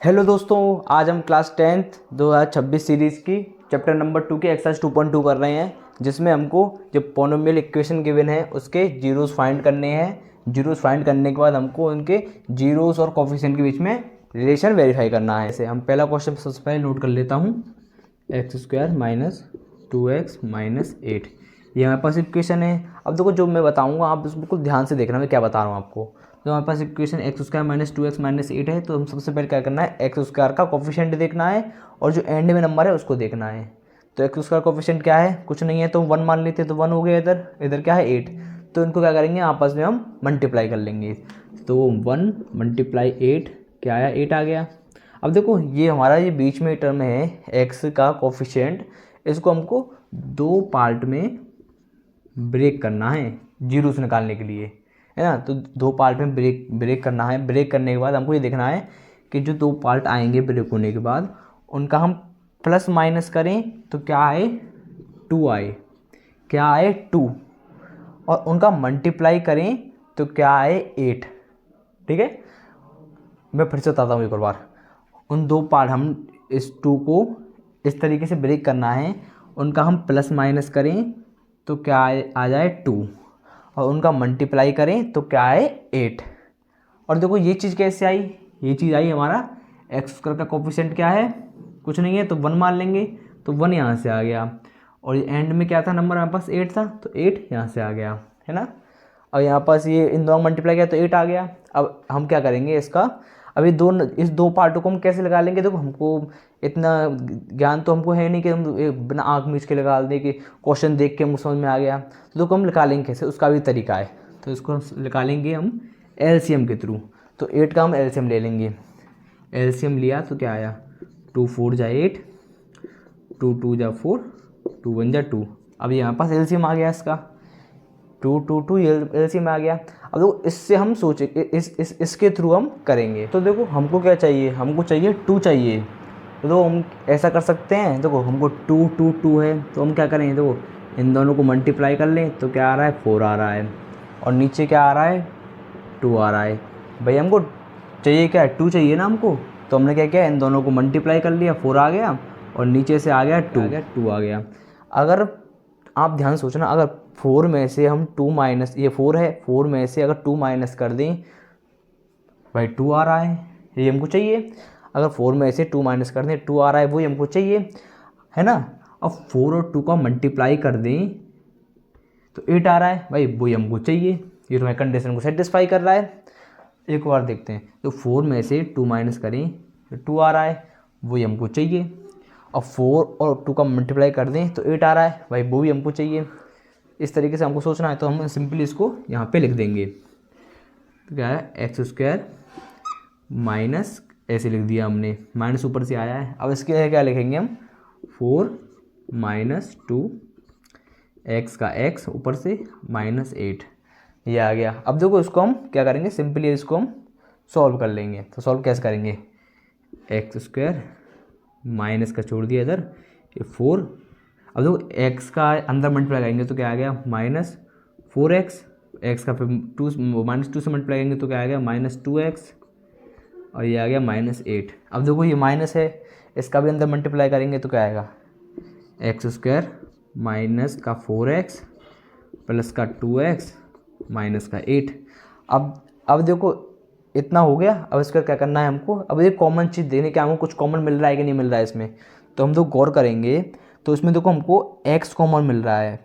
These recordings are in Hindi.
हेलो दोस्तों, आज हम क्लास 10th 2026 सीरीज़ की चैप्टर नंबर 2 के एक्सरसाइज 2.2 कर रहे हैं, जिसमें हमको जो पोनोमियल इक्वेशन गिवन है उसके जीरोस फाइंड करने हैं। जीरोस फाइंड करने के बाद हमको उनके जीरोस और कोफिशिएंट के बीच में रिलेशन वेरीफाई करना है। ऐसे हम पहला क्वेश्चन सबसे पहले नोट कर लेता हूँ। X square minus 2x minus 8, ये हमारे पास इक्वेशन है। अब देखो, जो मैं बताऊँगा आप उसको बिल्कुल ध्यान से देखना मैं क्या बता रहा हूँ आपको। तो हमारे पास equation x square minus 2x minus 8 है, तो हम सबसे पहले क्या करना है, एक्स स्क्वायर का कोफिशिएंट देखना है और जो एंड में नंबर है उसको देखना है। तो एक्स स्क्वायर कोफिशिएंट क्या है, कुछ नहीं है, तो 1 मान लेते हैं, तो 1 हो गया। इधर इधर क्या है 8, तो इनको क्या करेंगे आपस में हम मल्टीप्लाई कर लेंगे। तो 1 मल्टीप्लाई 8 क्या आया, 8 आ गया। अब देखो, ये हमारा ये बीच में टर्म है एक्स का कोफिशिएंट, इसको हमको दो पार्ट में ब्रेक करना है जीरोस निकालने के लिए, है ना। तो दो पार्ट में ब्रेक करना है। ब्रेक करने के बाद हमको ये देखना है कि जो दो पार्ट आएंगे ब्रेक होने के बाद, उनका हम प्लस माइनस करें तो क्या आए, 2 आए। क्या आए, 2। और उनका मल्टीप्लाई करें तो क्या आए, 8। ठीक है, मैं फिर से बताता हूँ एक और बार। उन दो पार्ट, हम इस 2 को इस तरीके से ब्रेक करना है, उनका हम प्लस माइनस करें तो क्या आ जाए 2, और उनका मल्टीप्लाई करें तो क्या आए 8। और देखो ये चीज़ कैसे आई, ये चीज़ आई हमारा एक्स स्क्वायर का कोफिशिएंट क्या है, कुछ नहीं है, तो 1 मान लेंगे, तो 1 यहाँ से आ गया। और ये एंड में क्या था नंबर हमारे पास, 8 था, तो 8 यहाँ से आ गया, है ना। और यहाँ पास ये इन दोनों मल्टीप्लाई किया तो 8 आ गया। अब हम क्या करेंगे इसका, अभी इस दो पार्टों को हम कैसे लगा लेंगे। देखो, हमको इतना ज्ञान तो हमको है नहीं कि हम बिना आँख मीच के लगा दें कि क्वेश्चन देख के हमको समझ में आ गया। तो देखो हम निकालेंगे कैसे, उसका भी तरीका है। तो इसको निकालेंगे हम एलसीएम के थ्रू। तो 8 का हम एलसीएम ले लेंगे। एलसीएम लिया तो क्या आया, 2 4 जा 8, 2 2 जा 4, 2 1 जा 2। अब यहाँ पास एलसीएम आ गया इसका, 2 2 2 एलसीएम आ गया। अब देखो, इससे हम सोचे इसके थ्रू हम करेंगे। तो देखो हमको क्या चाहिए, हमको चाहिए 2 चाहिए। तो हम ऐसा कर सकते हैं, देखो हमको 2 2 2 है, तो हम क्या करेंगे, देखो इन दोनों को मल्टीप्लाई कर लें तो क्या आ रहा है, 4 आ रहा है। और नीचे क्या आ रहा है, 2 आ रहा है। भाई हमको चाहिए क्या, 2 चाहिए ना हमको। तो हमने क्या किया, इन दोनों को मल्टीप्लाई कर लिया, 4 आ गया, और नीचे से आ गया 2 आ गया। अगर आप ध्यान से सोचना, अगर 4 में से हम 2 माइनस, ये 4 है, 4 में से अगर 2 माइनस कर दें, भाई 2 आ रहा है, ये हमको चाहिए। अगर 4 में से 2 माइनस कर दें, 2 आ रहा है, वही हमको चाहिए, है ना। अब 4 और 2 का मल्टीप्लाई कर दें तो 8 आ रहा है, भाई वही हमको चाहिए। ये तुम्हारी कंडीशन को सेटिस्फाई कर रहा है। एक बार देखते हैं, तो 4 में से 2 माइनस करें तो 2 आ रहा है, वही हमको चाहिए। और 4 और 2 का मल्टीप्लाई कर दें तो 8 आ रहा है, भाई वो भी हमको चाहिए। इस तरीके से हमको सोचना है, तो हम सिंपली इसको यहाँ पे लिख देंगे। तो क्या है, एक्स स्क्वायर माइनस, ऐसे लिख दिया हमने, माइनस ऊपर से आया है। अब इसके लिए क्या लिखेंगे हम, 4 माइनस 2 एक्स का एक्स ऊपर से माइनस 8, ये आ गया। अब देखो इसको हम क्या करेंगे, सिंपली इसको हम सॉल्व कर लेंगे। तो सॉल्व कैसे करेंगे, एक्स स्क्वायर माइनस का छोड़ दिया इधर, ये 4। अब देखो एक्स का अंदर मल्टीप्लाई करेंगे तो क्या आ गया, माइनस 4x, एक्स का फिर 2 माइनस 2 से मल्टीप्लाई करेंगे तो क्या आ गया, माइनस 2x, और ये आ गया माइनस 8। अब देखो ये माइनस है, इसका भी अंदर मल्टीप्लाई करेंगे तो क्या आएगा, एक्स स्क्वायर माइनस का 4x प्लस का 2x माइनस का 8। अब देखो इतना हो गया। अब इसका क्या करना है हमको, अब ये कॉमन चीज़ देने के, हमको कुछ कॉमन मिल रहा है कि नहीं मिल रहा है इसमें। तो हम तो गौर करेंगे, तो इसमें देखो हमको x कॉमन मिल रहा है,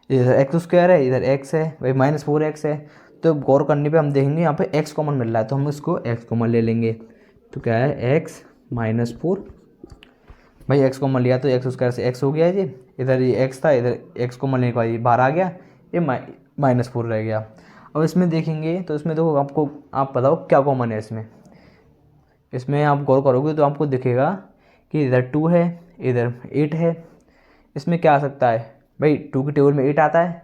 इधर एक्स स्क्वायर है, इधर x है, भाई माइनस 4x है। तो गौर करने पे हम देखेंगे यहाँ पे x कॉमन मिल रहा है, तो हम इसको x कॉमन ले लेंगे। तो क्या है, x माइनस 4, भाई x कॉमन लिया तो एक्स स्क्वायर से x हो गया जी। इधर ये x था, इधर x कॉमन लेने के बाद ये बाहर आ गया, ये माइनस 4 रह गया। अब इसमें देखेंगे तो इसमें देखो आपको, आप बताओ क्या कॉमन है इसमें। इसमें आप गौर करोगे तो आपको दिखेगा कि इधर 2 है, इधर 8 है। इसमें क्या आ सकता है, भाई 2 के टेबल में 8 आता है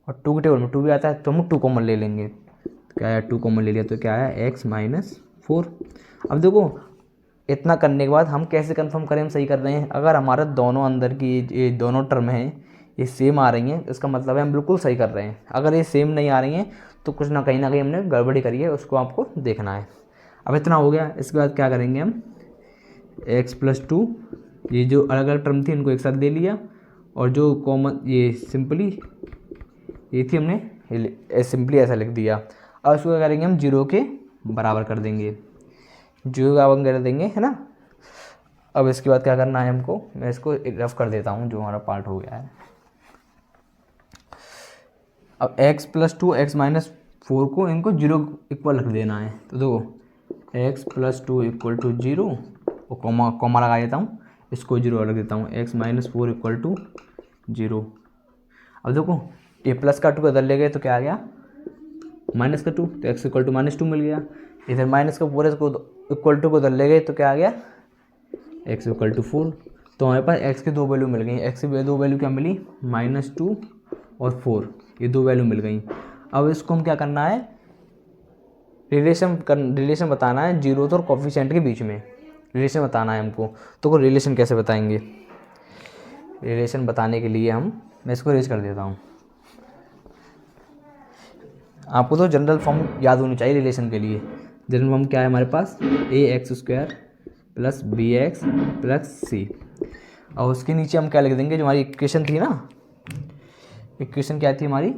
और 2 के टेबल में 2 भी आता है, तो हम 2 कॉमन ले लेंगे। तो क्या है, 2 कॉमन ले लिया तो क्या है, एक्स माइनस 4। अब देखो इतना करने के बाद हम कैसे कंफर्म करें हम सही कर रहे हैं। अगर हमारा दोनों अंदर की ये दोनों टर्म हैं ये सेम आ रही हैं, इसका मतलब है हम बिल्कुल सही कर रहे हैं। अगर ये सेम नहीं आ रही हैं तो कुछ ना कहीं हमने गड़बड़ी करी है, उसको आपको देखना है। अब इतना हो गया, इसके बाद क्या करेंगे हम, x+2, ये जो अलग अलग टर्म थी इनको एक साथ ले लिया, और जो कॉमन ये सिंपली ये थी हमने सिंपली ऐसा लिख दिया। अब इसको क्या करेंगे हम, 0 के बराबर कर देंगे, 0 का बराबर कर देंगे, है ना। अब इसके बाद क्या करना है हमको, मैं इसको रफ कर देता हूँ जो हमारा पार्ट हो गया है। अब x+2 x-4 को इनको 0 इक्वल रख देना है। तो देखो x+2 = 0 और कॉमा लगा देता हूँ, इसको 0 रख देता हूँ, x-4 = 0। अब देखो ये प्लस का 2 इधर ले गए तो क्या आ गया, माइनस का 2, तो x = -2 मिल गया। इधर माइनस का पूरे को =2 को इधर ले गए तो क्या आ गया, x = 4। तो हमारे पास x की 2 वैल्यू मिल गई। x की 2 वैल्यू क्या मिली, -2 और 4, ये 2 वैल्यू मिल गई। अब इसको हम क्या करना है, रिलेशन बताना है जीरोथ और कोफिशिएंट के बीच में, रिलेशन बताना है हमको। तो रिलेशन कैसे बताएंगे, रिलेशन बताने के लिए मैं इसको रेज कर देता हूँ। आपको तो जनरल फॉर्म याद होनी चाहिए रिलेशन के लिए। जनरल फॉर्म क्या है हमारे पास, ax² + bx + c, और उसके नीचे हम क्या लिख देंगे, जो हमारी इक्वेशन थी ना, इक्वेशन क्या थी हमारी,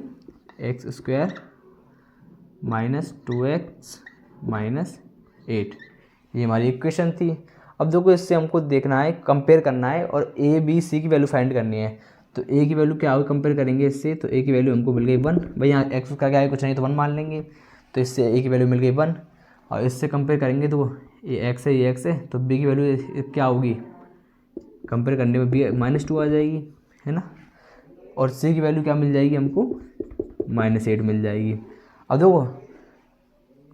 x² - 2x - 8, ये हमारी इक्वेशन थी। अब देखो इससे हमको देखना है, कंपेयर करना है और a b c की वैल्यू फाइंड करनी है। तो a की वैल्यू क्या होगी, कंपेयर करेंगे इससे, तो a की वैल्यू हमको मिल गई 1, भाई यहाँ x का क्या है कुछ नहीं तो 1 मान लेंगे, तो इससे a की वैल्यू मिल गई 1। और इससे कंपेयर करेंगे तो ये x है, तो b की वैल्यू क्या होगी, कंपेयर करने में b -2 आ जाएगी, है ना। और c की वैल्यू क्या मिल जाएगी हमको, -8 मिल जाएगी। अब देखो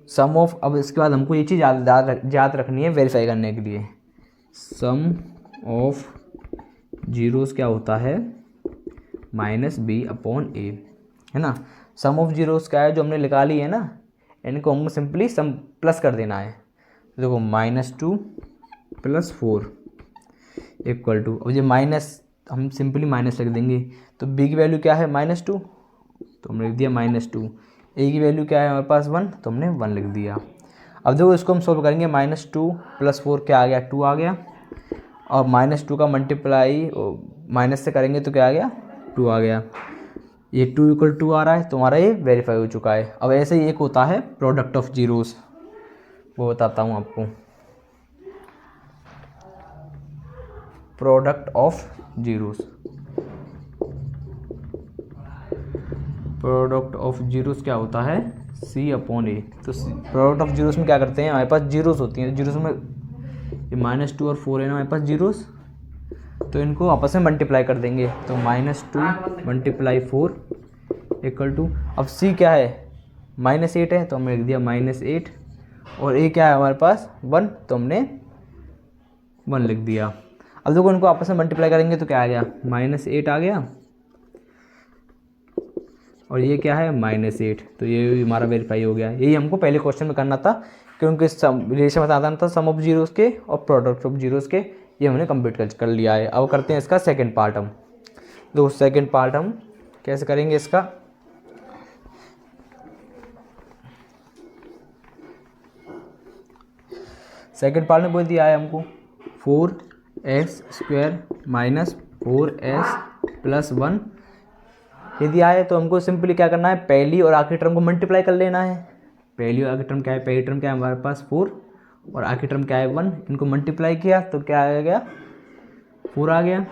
सम ऑफ, अब इसके बाद हमको ये चीज़ याद रखनी है वेरीफाई करने के लिए, सम ऑफ जीरोस क्या होता है, -b/a, है ना। सम ऑफ जीरोस क्या है, जो हमने निकाली है ना, इनको हमको सिंपली सम प्लस कर देना है। तो देखो -2 + 4 = अब ये माइनस हम सिंपली माइनस लिख देंगे। तो b की वैल्यू क्या है, -2, तो हमने लिख दिया -2। a की वैल्यू क्या है हमारे पास 1, तो हमने 1 लिख दिया। अब देखो इसको हम सॉल्व करेंगे, -2 + 4 क्या आ गया, 2 आ गया, और -2 का मल्टीप्लाई माइनस से करेंगे तो क्या आ गया, 2 आ गया। ये 2 = 2 आ रहा है, तो हमारा ये वेरीफाई हो चुका है। अब ऐसे ही एक होता है प्रोडक्ट ऑफ जीरोस, वो बताता हूँ आपको। Product of zeros, product of zeros क्या होता है, c/a। तो प्रोडक्ट ऑफ जीरोस में क्या करते हैं, हमारे पास जीरोस होती हैं, जीरोस में ये -2 और 4 है ना हमारे पास जीरोस, तो इनको आपस में मल्टीप्लाई कर देंगे। तो -2 × 4 = अब c क्या है, -8 है, तो हमने लिख दिया -8, और a क्या है हमारे पास 1, तो हमने 1 लिख दिया। अब देखो इनको आपस में मल्टीप्लाई करेंगे तो क्या आ गया, -8 आ गया, और ये क्या है -8, तो ये हमारा वेरीफाई हो गया। यही हमको पहले क्वेश्चन में करना था, क्योंकि रिलेशन बताना था सम ऑफ जीरोस के और प्रोडक्ट ऑफ जीरोस के, ये हमने कंप्लीट कर लिया है। अब करते हैं इसका सेकंड पार्ट। हम तो सेकंड पार्ट हम कैसे करेंगे इसका, सेकंड पार्ट में बोल दिया है हमको 4x² - 4s + 1 ये दिया है। तो हमको सिंपली क्या करना है, पहली और आखिरी टर्म को मल्टीप्लाई कर लेना है। पहली और आखिरी टर्म क्या है, पहली टर्म क्या है हमारे पास 4 और आखिरी टर्म क्या है 1, इनको मल्टीप्लाई किया तो क्या आ गया, 4 आ गया।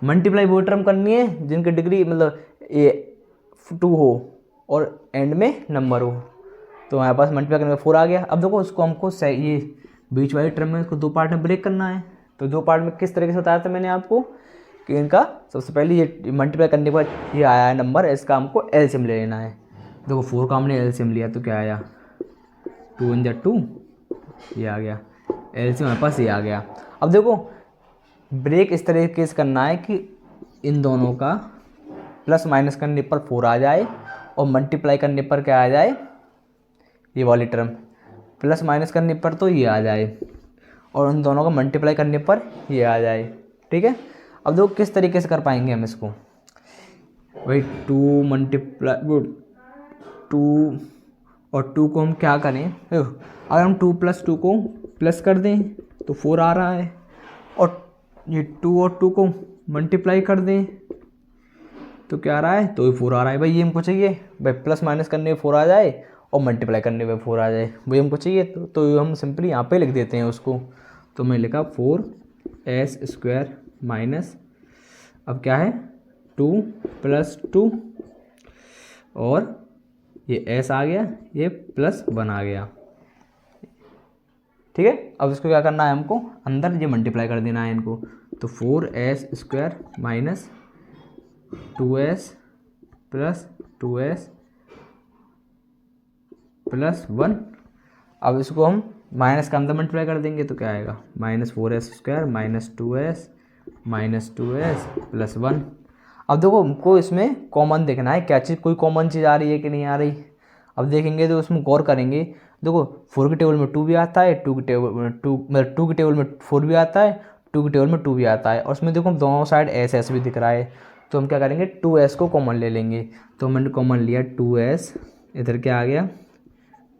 मल्टीप्लाई वो टर्म करनी है जिनकी डिग्री मतलब ये 2 हो और एंड में नंबर हो, तो हमारे पास मल्टीप्लाई करने में 4 आ गया। अब देखो उसको हमको ये बीच वाली टर्म में इसको 2 पार्ट में ब्रेक करना है। तो 2 पार्ट में किस तरीके से बताया था मैंने आपको कि इनका सबसे पहले ये मल्टीप्लाई करने के बाद ये आया है नंबर, इसका हमको एलसीएम ले लेना है। देखो 4 का हमने एलसीएम लिया तो क्या आया, 2 × 2 ये आ गया, एलसीएम हमारे पास ये आ गया। अब देखो ब्रेक इस तरीके से करना है कि इन दोनों का प्लस माइनस करने पर 4 आ जाए और मल्टीप्लाई करने पर क्या आ जाए, ये वाली टर्म, प्लस माइनस करने पर तो ये आ जाए और उन दोनों का मल्टीप्लाई करने पर ये आ जाए। ठीक है, अब देखो किस तरीके से कर पाएंगे हम इसको, भाई 2 × 2 और 2 को हम क्या करें, अगर हम 2 + 2 को प्लस कर दें तो 4 आ रहा है, और ये 2 और 2 को मल्टीप्लाई कर दें तो क्या आ रहा है, तो 4 आ रहा है। भाई ये हमको चाहिए, भाई प्लस माइनस करने में 4 आ जाए और मल्टीप्लाई करने में 4 आ जाए, वही हमको चाहिए। तो हम सिंपली यहाँ पे लिख देते हैं उसको। तो मैं लिखा 4s² माइनस, अब क्या है 2 + 2 और ये s आ गया, ये +1 आ गया। ठीक है, अब इसको क्या करना है, हमको अंदर ये मल्टीप्लाई कर देना है इनको। तो 4s² माइनस 2s + 2s + 1। अब इसको हम माइनस का अंदर मल्टीप्लाई कर देंगे तो क्या आएगा, -4s² माइनस 2s + 1। अब देखो हमको इसमें कॉमन देखना है, क्या चीज़, कोई कॉमन चीज़ आ रही है कि नहीं आ रही। अब देखेंगे तो उसमें गौर करेंगे। देखो 4 के टेबल में 2 भी आता है, 2 के टेबल में 2 मतलब 2 के टेबल में 4 भी आता है, 2 के टेबल में 2 भी आता है, और उसमें देखो दोनों साइड एस भी दिख रहा है। तो हम क्या करेंगे, 2s को कॉमन ले लेंगे। तो मैंने कॉमन लिया 2s, इधर क्या आ गया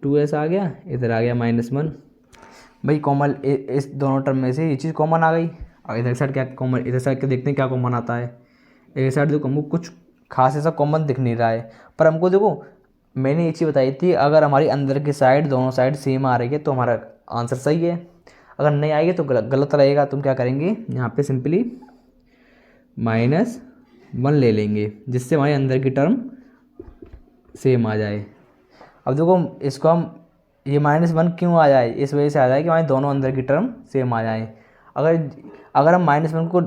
2s आ गया, इधर आ गया -1। भाई कॉमन इस दोनों टर्म में से ये चीज़ कॉमन आ गई। और इधर साइड क्या कॉमन, इधर साइड के देखते हैं क्या कॉमन आता है। इधर साइड देखो हमको कुछ खास ऐसा कॉमन दिख नहीं रहा है, पर हमको देखो मैंने ये चीज़ बताई थी, अगर हमारी अंदर की साइड दोनों साइड सेम आ रही है तो हमारा आंसर सही है, अगर नहीं आएगी तो गलत रहेगा। तो हम क्या करेंगे, यहाँ पे सिंपली -1 ले लेंगे, जिससे हमारे अंदर की टर्म सेम आ जाए। अब देखो इसको हम, ये -1 क्यों आ जाए, इस वजह से आ जाए कि हमारे दोनों अंदर की टर्म सेम आ जाए। अगर हम -1 को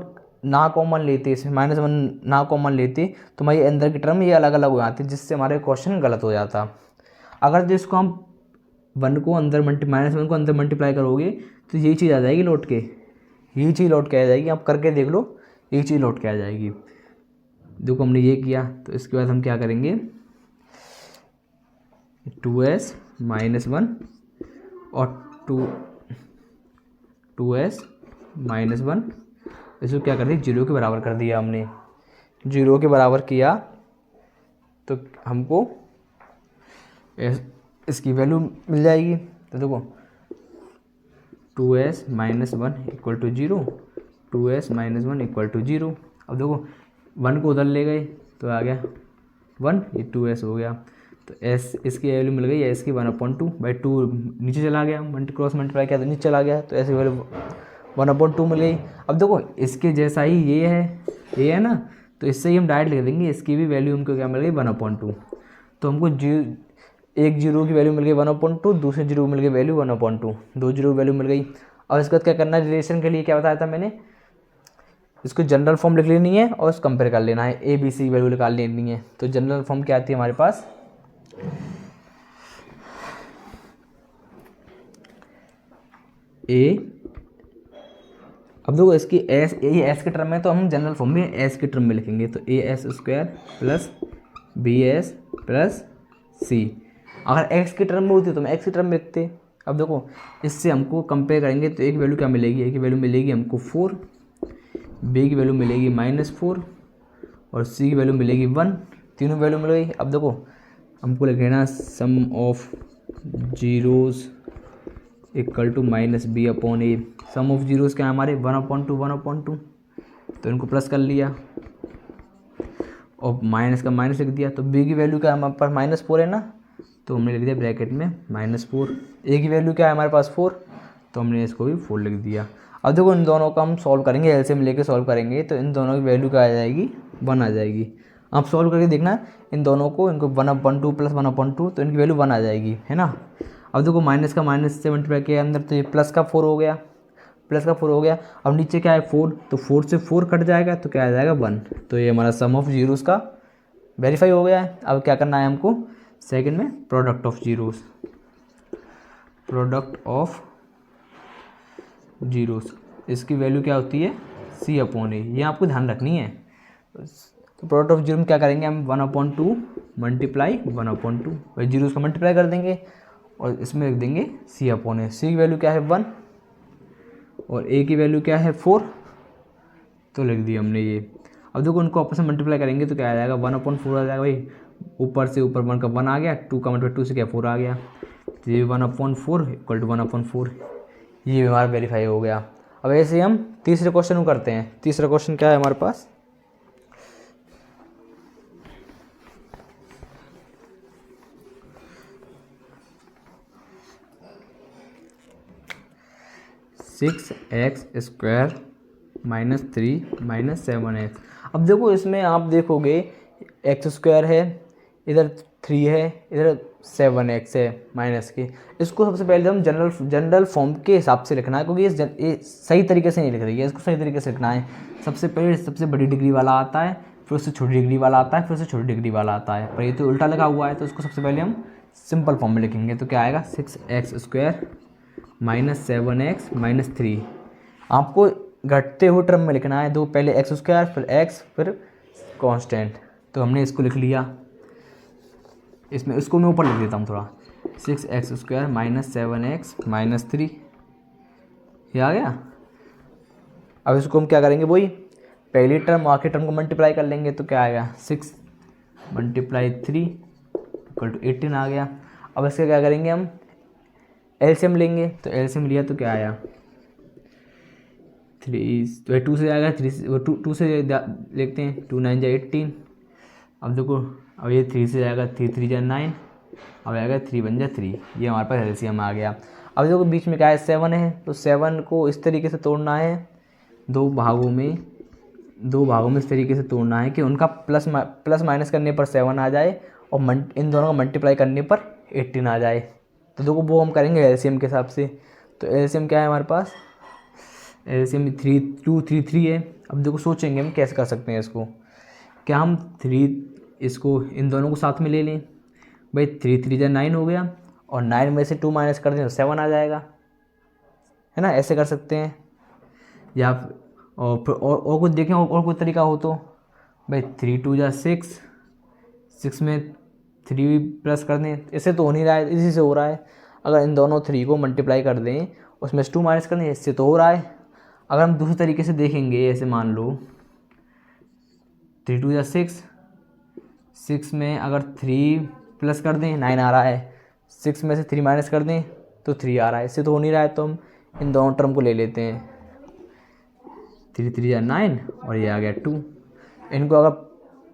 ना कॉमन लेते, इसमें -1 ना कॉमन लेते तो हमारी अंदर की टर्म ये अलग अलग हो जाती, जिससे हमारे क्वेश्चन गलत हो जाता। अगर जिसको हम -1 को अंदर मल्टीप्लाई करोगे तो यही चीज़ आ जाएगी लौट के, यही चीज़ लौट के आ जाएगी। आप करके देख लो, यही चीज़ लौट के आ जाएगी। देखो हमने ये किया, तो इसके बाद हम क्या करेंगे, 2s -1 और 2s -1, इसको क्या कर दिया, 0 के बराबर कर दिया हमने। 0 के बराबर किया तो हमको इसकी वैल्यू मिल जाएगी। तो देखो 2s -1 = 0, 2s -1 = 0। अब देखो 1 को उधर ले गए तो आ गया 1, ये 2s हो गया। तो s इसकी वैल्यू मिल गई, s की 1/2, भाई 2 नीचे चला गया, क्रॉस मल्टीप्लाई किया तो नीचे चला गया, तो s की वैल्यू 1/2 मिल गई। अब देखो इसके जैसा ही ये है ना, तो इससे ही हम डायरेक्ट लिख देंगे, इसकी भी वैल्यू हमको क्या मिल गई 1/2। तो हमको एक जीरो की वैल्यू मिल गई 1/2, दूसरे जीरो मिल गई वैल्यू 1/2, 2 जीरो की वैल्यू मिल गई। अब इसके बाद क्या करना है, रिलेशन के लिए क्या बताया था मैंने, इसको जनरल फॉर्म लिख लेनी है और कंपेयर कर लेना है, ए बी सी वैल्यू निकाल लेनी है। तो जनरल फॉर्म क्या आती है हमारे पास, ए, अब देखो इसकी एस, ये एस के टर्म में, तो हम जनरल फॉर्म में एस के टर्म में लिखेंगे। तो as² + bs + c। अगर एक्स की टर्म में होती तो हम एक्स की टर्म में लिखते। अब देखो इससे हमको कंपेयर करेंगे तो एक वैल्यू क्या मिलेगी, एक वैल्यू मिलेगी हमको 4, बी की वैल्यू मिलेगी -4 और सी की वैल्यू मिलेगी 1, तीनों वैल्यू मिल गई। अब देखो हमको लिख लेना sum of zeros equal to -b/a। Sum of zeros क्या है हमारे 1/2, तो इनको प्लस कर लिया और माइनस का माइनस लिख दिया। तो b की वैल्यू क्या है हमारे पास -4 है ना, तो हमने लिख दिया ब्रैकेट में -4। a की वैल्यू क्या है हमारे पास 4, तो हमने इसको भी 4 लिख दिया। अब देखो इन दोनों का हम सॉल्व करेंगे, एलसीएम लेके सॉल्व करेंगे तो इन दोनों की वैल्यू क्या आ जाएगी 1 आ जाएगी। आप सॉल्व करके देखना इन दोनों को, इनको 1/2 + 1/2, तो इनकी वैल्यू 1 आ जाएगी, है ना। अब देखो माइनस का माइनस से मल्टीप्लाई किया अंदर, तो ये प्लस का 4 हो गया, प्लस का 4 हो गया। अब नीचे क्या है 4, तो 4 से 4 कट जाएगा तो क्या आ जाएगा 1। तो ये हमारा सम ऑफ जीरोस का वेरीफाई हो गया है। अब क्या करना है हमको, सेकंड में product of zeros, product of zeros, इसकी वैल्यू क्या होती है c/a, ये आपको ध्यान रखनी है। तो प्रोडक्ट ऑफ जीरो में क्या करेंगे हम 1/2 मल्टीप्लाई 1/2, भाई जीरोस को मल्टीप्लाई कर देंगे और इसमें लिख देंगे c/a। c की वैल्यू क्या है 1 और a की वैल्यू क्या है 4, तो लिख दिया हमने ये। अब देखो उनको आपस में मल्टीप्लाई करेंगे तो क्या आ जाएगा 1/4 आ जाएगा भाई, ऊपर से ऊपर 1 का 1 आ गया, 2 का मतलब 2 से क्या 4 आ गया, तो ये 1/4 इक्वल टू 1/4, ये भी हमारा वेरीफाई हो गया। अब ऐसे ही हम तीसरे क्वेश्चन को करते हैं। तीसरा क्वेश्चन क्या है हमारे पास, (6x² - 3 - 7x). अब देखो इसमें आप देखोगे x² है, इधर 3 है, इधर 7x है माइनस के। इसको सबसे पहले हम जनरल फॉर्म के हिसाब से लिखना है, क्योंकि ये सही तरीके से नहीं लिख रही है, इसको सही तरीके से लिखना है। सबसे पहले सबसे बड़ी डिग्री वाला आता है, फिर उससे छोटी डिग्री वाला आता है, फिर उससे छोटी डिग्री वाला आता है, पर ये तो उल्टा लगा हुआ है, तो इसको सबसे पहले हम सिंपल फॉर्म में लिखेंगे। तो क्या आएगा, 6x² - 7x - 3। आपको घटते हुए टर्म में लिखना है, दो पहले x² फिर x फिर कांस्टेंट। तो हमने इसको लिख लिया, इसमें इसको मैं ऊपर लिख देता हूँ थोड़ा, 6x² - 7x - 3, ये आ गया। अब इसको हम क्या करेंगे, वही पहली टर्म आखिरी टर्म को मल्टीप्लाई कर लेंगे, तो क्या आएगा, 6 × 3 = 18 आ गया। अब इसका क्या करेंगे, हम एलसीएम लेंगे, तो एलसीएम लिया तो क्या आया, 3, तो 2 से आएगा, 3 से 2 से लिखते हैं, 2 9 × 18। अब देखो, अब ये 3 से जाएगा, 3 3 × 9, अब आएगा 3 1 × 3, ये हमारे पास एलसीएम आ गया। अब देखो बीच में क्या है, 7 है, तो 7 को इस तरीके से तोड़ना है, दो भागों में इस तरीके से तोड़ना है कि उनका प्लस माइनस करने पर 7 आ जाए और इन दोनों का मल्टीप्लाई करने पर 18 आ जाए। तो देखो वो हम करेंगे एलसीएम के हिसाब से। तो एलसीएम क्या है हमारे पास, एलसीएम 2 3 3 है। अब देखो सोचेंगे हम कैसे कर सकते हैं इसको, क्या हम 3 इसको इन दोनों को साथ में ले लें, भाई 3 3 × 9 हो गया, और 9 में से 2 माइनस कर दें तो 7 आ जाएगा, है ना, ऐसे कर सकते हैं। या और फिर और कुछ देखें, और कोई तरीका हो तो, भाई 3 2 × 6, 6 में 3 प्लस कर दें, इससे तो हो नहीं रहा है, इसी से हो रहा है। अगर इन दोनों 3 को मल्टीप्लाई कर दें, उसमें से 2 माइनस कर दें, इससे तो हो रहा है। अगर हम दूसरे तरीके से देखेंगे, ऐसे मान लो 3 2 × 6, 6 में अगर 3 प्लस कर दें 9 आ रहा है, 6 में से 3 माइनस कर दें तो 3 आ रहा है, इससे तो हो नहीं रहा है। तो हम इन दोनों टर्म को ले लेते हैं, 3 3 × 9 और ये आ गया 2। इनको अगर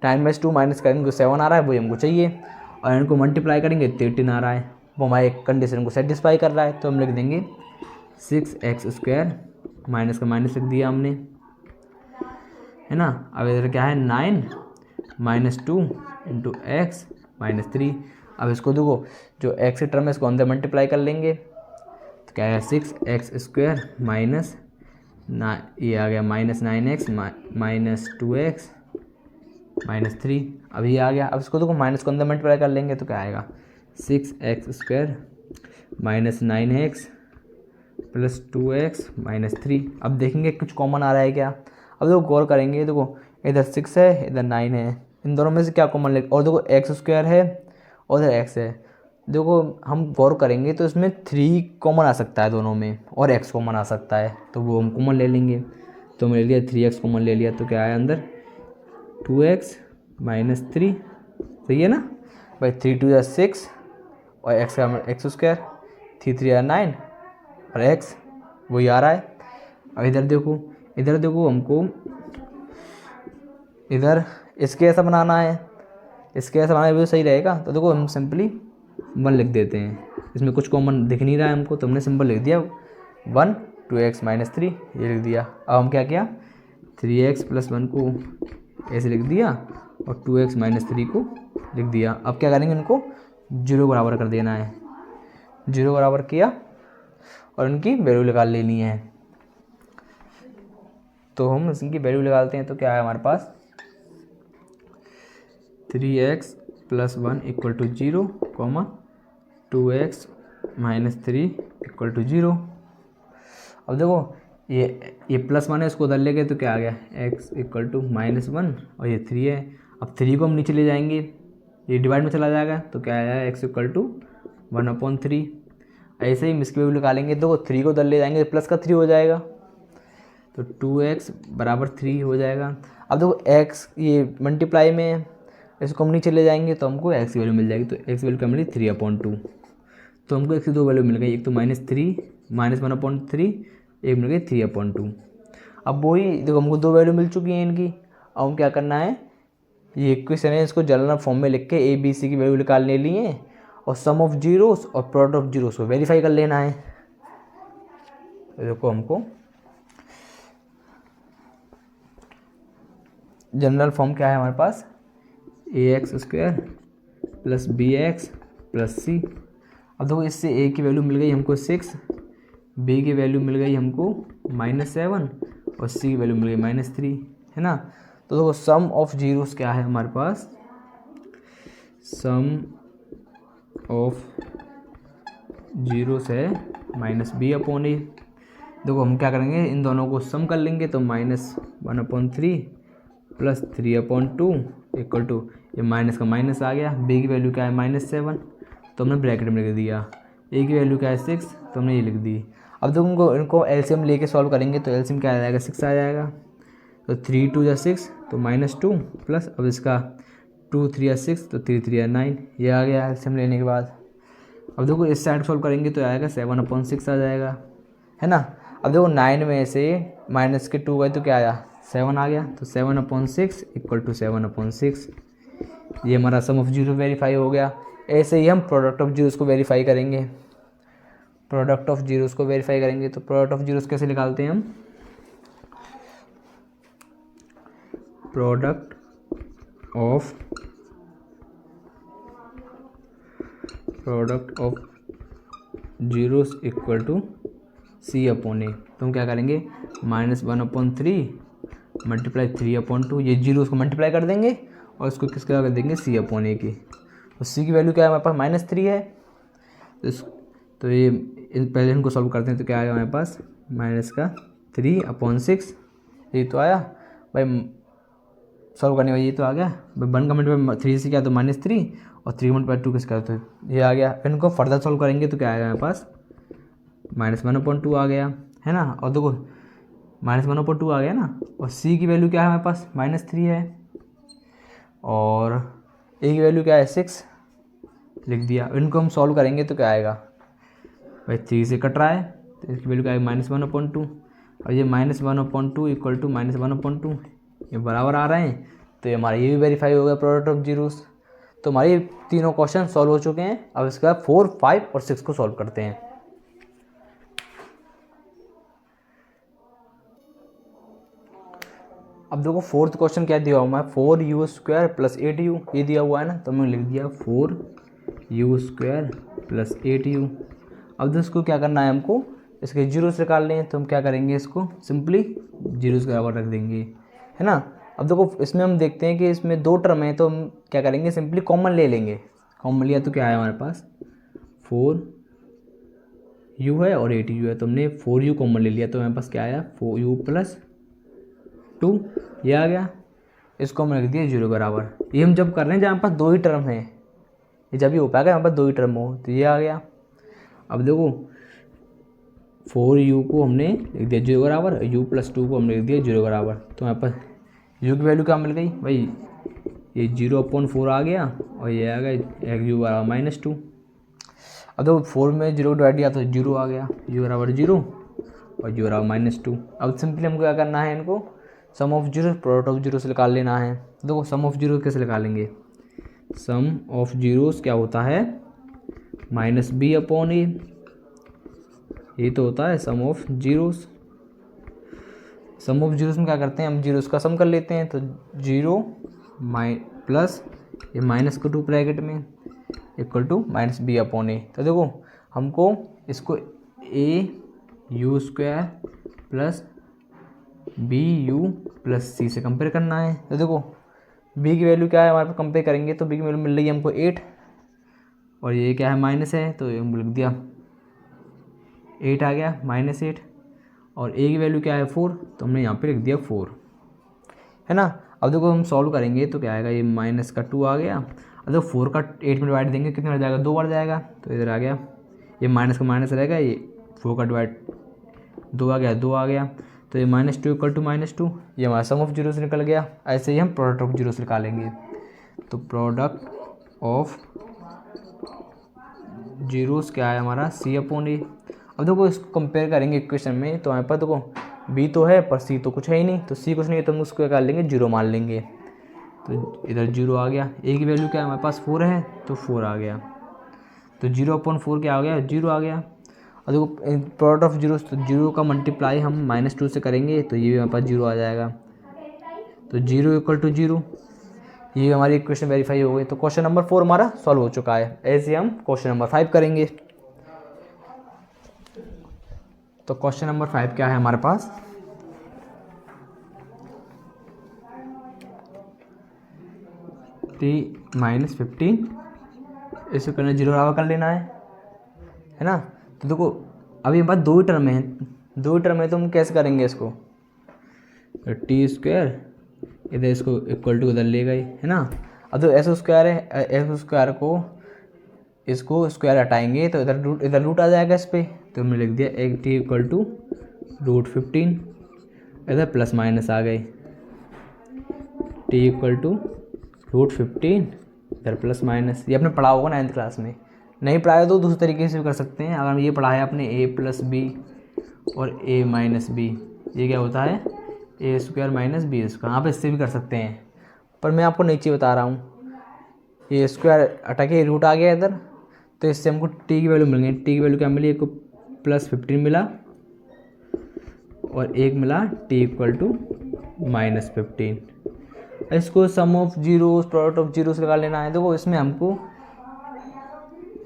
9 में से 2 माइनस करेंगे तो 7 आ रहा है, वही हमको चाहिए, और इनको मल्टीप्लाई करेंगे तो 18 आ रहा है, वो हमारे कंडीशन को सेटिस्फाई कर रहा है। तो हम लिख देंगे 6x² माइनस का माइनस लिख दिया हमने, है ना। अब इधर क्या है, 9 - 2 × x - 3। अब इसको देखो, जो x की टर्म है इसको अंदर मल्टीप्लाई कर लेंगे, तो क्या है, 6x² माइनस ये आ गया -9x - 2x - 3। अब ये आ गया। अब इसको देखो माइनस को अंदर मल्टीप्लाई कर लेंगे, तो क्या आएगा, 6x² - 9x + 2x - 3। अब देखेंगे कुछ कॉमन आ रहा है क्या। अब देखो गौर करेंगे, देखो इधर 6 है, इधर 9 है, इन दोनों में से क्या कॉमन ले, और देखो x² है और इधर x है। देखो हम गौर करेंगे तो इसमें 3 कॉमन आ सकता है दोनों में, और x कॉमन आ सकता है, तो वो हम कॉमन ले लेंगे। तो मैंने लिया 3x कॉमन ले लिया, तो क्या आया अंदर, 2x - 3, सही है ना भाई। 3 2 × 6 और x का x², 3 3 × 9 और x वही आ रहा है। अब इधर देखो हमको इधर इसके ऐसा बनाना है, इसके ऐसा बनाना भी सही रहेगा। तो देखो हम सिंपली 1 लिख देते हैं, इसमें कुछ कॉमन दिख नहीं रहा है हमको, तो हमने सिंपल लिख दिया 1 2x - 3, ये लिख दिया। अब हम क्या किया, 3x + 1 को ऐसे लिख दिया और 2x - 3 को लिख दिया। अब क्या करेंगे, इनको 0 बराबर कर देना है, 0 बराबर किया और इनकी वैल्यू निकाल लेनी है। तो हम इनकी वैल्यू निकालते हैं, तो क्या है हमारे पास, 3x + 1 = 0, 2x - 3 = 0। अब देखो ये +1 है, इसको उधर ले गए तो क्या आ गया, x = -1 और ये 3 है। अब 3 को हम नीचे ले जाएंगे, ये डिवाइड में चला जाएगा, तो क्या आया, x = 1/3। ऐसे ही इसकी वैल्यू निकालेंगे, देखो 3 को उधर ले जाएंगे प्लस का 3 हो जाएगा, तो 2x = 3 हो जाएगा। अब देखो x ये मल्टीप्लाई में है, इसको हम नीचे ले जाएंगे तो हमको एक्स की वैल्यू मिल जाएगी। तो एक्स वैल्यू क्या मिली 3/2। तो हमको एक्स की दो वैल्यू मिल गई, एक तो -3 -1/3, एक मिल गई 3/2। अब वही देखो हमको दो वैल्यू मिल चुकी हैं इनकी। अब हम क्या करना है, ये इक्वेशन है इसको जनरल फॉर्म में लिख के ए बी सी की वैल्यू निकाल ले ली है और सम ऑफ जीरोस और प्रोडक्ट ऑफ जीरोस को वेरीफाई कर लेना है। तो देखो हमको जनरल फॉर्म क्या है हमारे पास, ax² + bx + c। अब देखो इससे a की वैल्यू मिल गई हमको 6, b की वैल्यू मिल गई हमको -7 और c की वैल्यू मिल गई -3, है ना। तो देखो सम ऑफ जीरोस क्या है हमारे पास, सम ऑफ जीरोस है -b/a। देखो हम क्या करेंगे, इन दोनों को सम कर लेंगे तो -1/3 + 3/2 इक्वल टू, ये माइनस का माइनस आ गया। b की वैल्यू क्या है -7, तो हमने ब्रैकेट में लिख दिया। a की वैल्यू क्या है 6, तो हमने ये लिख दी। अब देखो इनको एलसीएम लेके सॉल्व करेंगे तो एलसीएम क्या आ जाएगा 6 आ जाएगा। तो 3 2 या 6 तो -2 प्लस अब इसका 2 3 या 6 तो 3 3 या 9, ये आ गया एलसीएम लेने के बाद। अब देखो इस साइड सॉल्व करेंगे तो आएगा 7/6 आ जाएगा, है ना। अब देखो 9 में से माइनस के 2 गए तो क्या आया 7 आ गया। तो 7/6 इक्वल टू 7/6, ये हमारा सम ऑफ जीरो वेरीफाई हो गया। ऐसे ही हम प्रोडक्ट ऑफ जीरोस को वेरीफाई करेंगे। प्रोडक्ट ऑफ जीरोस को वेरीफाई करेंगे तो प्रोडक्ट ऑफ जीरोस कैसे निकालते हैं हम, product of zeros equal to c/a। तो हम क्या करेंगे -1/3 मल्टीप्लाई 3/2, ये जीरो उसको मल्टीप्लाई कर देंगे और इसको किसका कर देंगे c/a की। तो c की वैल्यू क्या है हमारे पास -3 है। तो ये पहले इनको सॉल्व करते हैं तो क्या आएगा हमारे पास -3/6, ये तो आया भाई सॉल्व करने वाला, ये तो आ गया भाई 1 का मल्टीप्लाई 3 से क्या तो -3 और 3 × 2 किसका तो ये आ गया। इनको फर्दर सॉल्व करेंगे तो क्या आएगा हमारे पास -1/2 आ गया, है ना। और देखो -1/2 आ गया ना, और c की वैल्यू क्या है हमारे पास -3 है और a की वैल्यू क्या है 6 लिख दिया। इनको हम सॉल्व करेंगे तो क्या आएगा भाई 3 से कट रहा है तो इसकी वैल्यू क्या आएगी -1/2 और ये -1/2 इक्वल टू -1/2, ये बराबर आ रहे हैं। तो ये हमारा ये भी वेरीफाई हो गया प्रोडक्ट ऑफ जीरोस। तो हमारे तीनों क्वेश्चन सॉल्व हो चुके हैं। अब इसके बाद 4, 5 और 6 को सॉल्व करते हैं। अब देखो फोर्थ क्वेश्चन क्या दिया हुआ है, 4u² + 8u, ये दिया हुआ है ना, तो मैंने लिख दिया 4u² + 8u। अब इसको क्या करना है हमको, इसके जीरोस निकाल लें तो हम क्या करेंगे, इसको सिंपली जीरोस के बराबर रख देंगे, है ना। अब देखो इसमें हम देखते हैं कि इसमें दो टर्म है तो हम क्या करेंगे सिंपली कॉमन ले लेंगे। कॉमन लिया तो क्या है हमारे पास 4u है और 8u है, तो हमने 4u कॉमन ले लिया तो हमारे पास क्या आया 4u + 2, ये आ गया। इसको हम रख दिया 0 बराबर। ये हम जब कर रहे हैं जहाँ पास दो ही टर्म है, ये जब भी हो पाएगा यहाँ पर दो ही टर्म हो, तो ये आ गया। अब देखो 4u को हमने लिख दिया 0 बराबर, u + 2 को हमने लिख दिया 0 बराबर। तो यहाँ पर u की वैल्यू क्या मिल गई भाई, ये 0/4 आ गया और ये आ गया u बराबर -2। अब देखो 4 में 0 डिवाइड किया तो 0 आ गया, u बराबर 0 और u बराबर -2। अब सिंपली हमको क्या करना है, इनको sum of zero product of zero से निकाल लेना है। देखो सम ऑफ जीरो कैसे निकालेंगे, सम ऑफ जीरोस क्या होता है -b/a, ये तो होता है sum of zeros. Sum of zeros में क्या करते हैं, हम जीरोस का सम कर लेते हैं। तो 0 प्लस ये -2 ब्रैकेट में इक्वल टू -b/a। तो देखो हमको इसको au² + bu + c से कंपेयर करना है। तो देखो b की वैल्यू क्या है हमारे पास, कंपेयर करेंगे तो b की वैल्यू मिल रही है हमको 8 और ये क्या है माइनस है, तो हम लिख दिया 8 आ गया -8। और a की वैल्यू क्या है 4, तो हमने यहाँ पे लिख दिया 4, है ना। अब देखो हम सॉल्व करेंगे तो क्या आएगा, ये -2 आ गया। अब देखो 4 का 8 में डिवाइड देंगे कितने बार जाएगा, 2 बार जाएगा। तो इधर आ गया, ये माइनस का माइनस रहेगा, ये 4 का डिवाइड 2 आ गया, 2 आ गया। तो ये -2 = -2, ये हमारा सम ऑफ जीरोस निकल गया। ऐसे ही हम प्रोडक्ट ऑफ जीरोस निकालेंगे। तो प्रोडक्ट ऑफ जीरोस क्या है हमारा C/A। अब देखो इसको कंपेयर करेंगे इक्वेशन में, तो हमारे पास देखो B तो है पर C तो कुछ है ही नहीं, तो C कुछ नहीं है तो हम उसको क्या कर लेंगे, 0 मान लेंगे। तो इधर 0 आ गया। A की वैल्यू क्या है हमारे पास 4 है, तो 4 आ गया। तो 0/4 क्या आ गया, 0 आ गया। और देखो प्रोडक्ट ऑफ जीरो, तो 0 का मल्टीप्लाई हम -2 से करेंगे तो ये भी हमारे पास 0 आ जाएगा। तो 0 = 0, ये हमारी इक्वेशन वेरीफाई हो गई। तो क्वेश्चन नंबर 4 हमारा सॉल्व हो चुका है। ऐसे हम क्वेश्चन नंबर 5 करेंगे। तो क्वेश्चन नंबर 5 क्या है हमारे पास, t-15 इसको करना 0 बराबर कर लेना है ना। तो देखो अभी हमारे पास 2 ही टर्म है, 2 ही टर्म है, तो हम कैसे करेंगे इसको, t² इधर इसको इक्वल टू उधर ले गए है ना। अब तो s² है, s² को इसको स्क्वायर हटाएंगे तो इधर रूट आ जाएगा इस पर, तो हमने लिख दिया t = √15, इधर प्लस माइनस आ गए, t = √15 इधर प्लस माइनस। ये आपने पढ़ा होगा 9th क्लास में, नहीं पढ़ाया तो दूसरे तरीके से भी कर सकते हैं। अगर ये पढ़ा है आपने a + b और a - b, ये क्या होता है a² - b², आप इससे भी कर सकते हैं, पर मैं आपको नीचे बता रहा हूँ। ये स्क्वायर हटा के रूट आ गया इधर, तो इससे हमको t की वैल्यू मिल गई। t की वैल्यू क्या मिली, एक को +15 मिला और एक मिला t = -15। इसको sum of zeros, product of zeros लगा लेना है। देखो इसमें हमको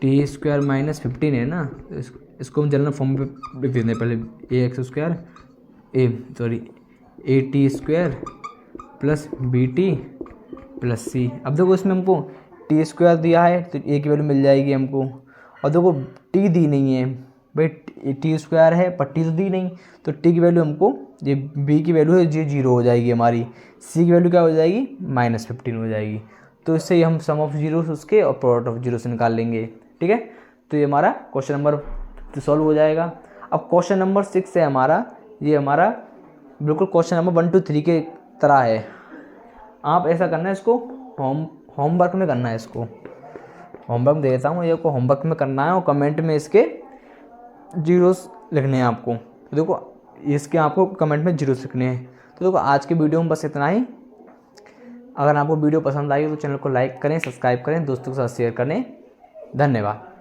t² -15 है ना, तो इसको हम जनरल फॉर्म पे लिख देते हैं पहले, ax² at² + bt + c। अब देखो इसमें हमको t² दिया है तो a की वैल्यू मिल जाएगी हमको, और देखो t दी नहीं है भाई, t² है पर t तो दी नहीं, तो t की वैल्यू हमको, ये b की वैल्यू है ये 0 हो जाएगी हमारी, c की वैल्यू क्या हो जाएगी -15 हो जाएगी। तो इससे हम सम ऑफ जीरोस उसके और प्रोडक्ट ऑफ जीरो से निकाल लेंगे, ठीक है। तो ये हमारा क्वेश्चन नंबर सॉल्व हो जाएगा। अब क्वेश्चन नंबर 6 है हमारा, ये हमारा बिल्कुल क्वेश्चन नंबर 1 2 3 के तरह है। आप ऐसा करना है, इसको होमवर्क में करना है, इसको होमवर्क दे देता हूँ, ये को होमवर्क में करना है और कमेंट में इसके जीरोस लिखने हैं आपको। तो देखो इसके आपको कमेंट में जीरोस लिखने हैं। तो देखो आज के वीडियो में बस इतना ही। अगर आपको वीडियो पसंद आई तो चैनल को लाइक करें, सब्सक्राइब करें, दोस्तों के साथ शेयर करें। धन्यवाद।